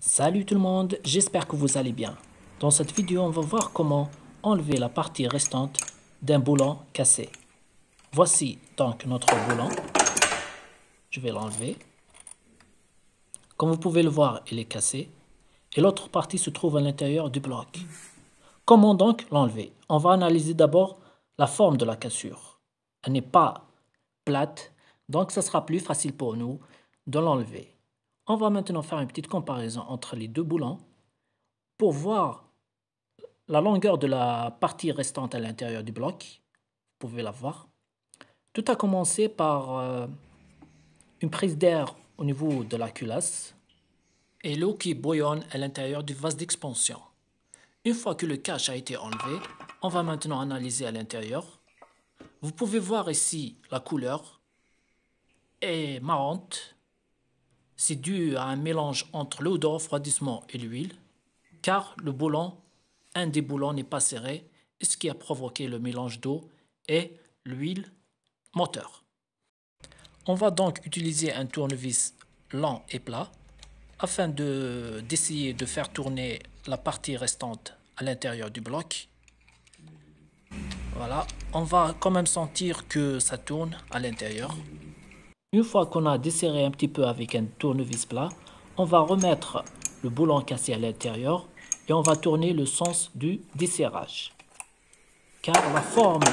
Salut tout le monde, j'espère que vous allez bien. Dans cette vidéo, on va voir comment enlever la partie restante d'un boulon cassé. Voici donc notre boulon. Je vais l'enlever. Comme vous pouvez le voir, il est cassé. Et l'autre partie se trouve à l'intérieur du bloc. Comment donc l'enlever? On va analyser d'abord la forme de la cassure. Elle n'est pas plate, donc ça sera plus facile pour nous de l'enlever. On va maintenant faire une petite comparaison entre les deux boulons pour voir la longueur de la partie restante à l'intérieur du bloc. Vous pouvez la voir. Tout a commencé par une prise d'air au niveau de la culasse et l'eau qui bouillonne à l'intérieur du vase d'expansion. Une fois que le cache a été enlevé, on va maintenant analyser à l'intérieur. Vous pouvez voir ici la couleur est marrante. C'est dû à un mélange entre l'eau de refroidissement et l'huile, car un des boulons n'est pas serré, et ce qui a provoqué le mélange d'eau est l'huile moteur. On va donc utiliser un tournevis lent et plat afin d'essayer de faire tourner la partie restante à l'intérieur du bloc. Voilà, on va quand même sentir que ça tourne à l'intérieur. Une fois qu'on a desserré un petit peu avec un tournevis plat, on va remettre le boulon cassé à l'intérieur et on va tourner le sens du desserrage. Car la forme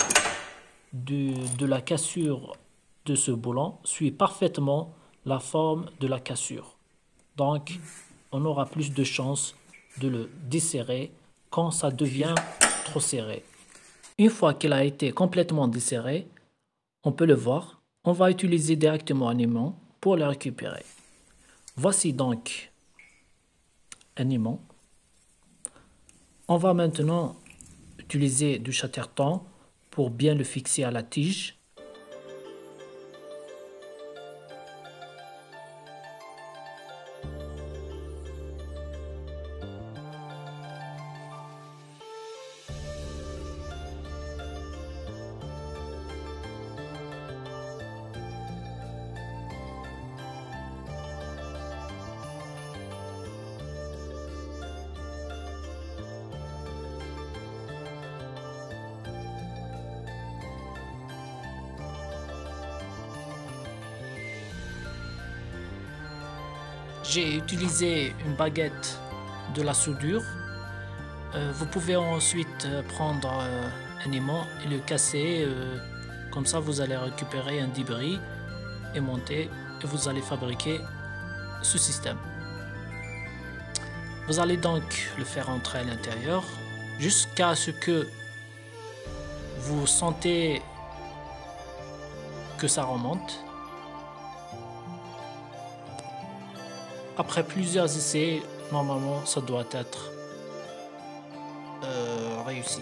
de la cassure de ce boulon suit parfaitement la forme de la cassure. Donc, on aura plus de chances de le desserrer quand ça devient trop serré. Une fois qu'il a été complètement desserré, on peut le voir. On va utiliser directement un aimant pour le récupérer. Voici donc un aimant. On va maintenant utiliser du chatterton pour bien le fixer à la tige. J'ai utilisé une baguette de la soudure. Vous pouvez ensuite prendre un aimant et le casser. Comme ça, vous allez récupérer un débris aimanté et vous allez fabriquer ce système. Vous allez donc le faire entrer à l'intérieur jusqu'à ce que vous sentez que ça remonte. Après plusieurs essais, normalement, ça doit être réussi.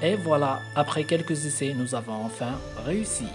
Et voilà, après quelques essais, nous avons enfin réussi.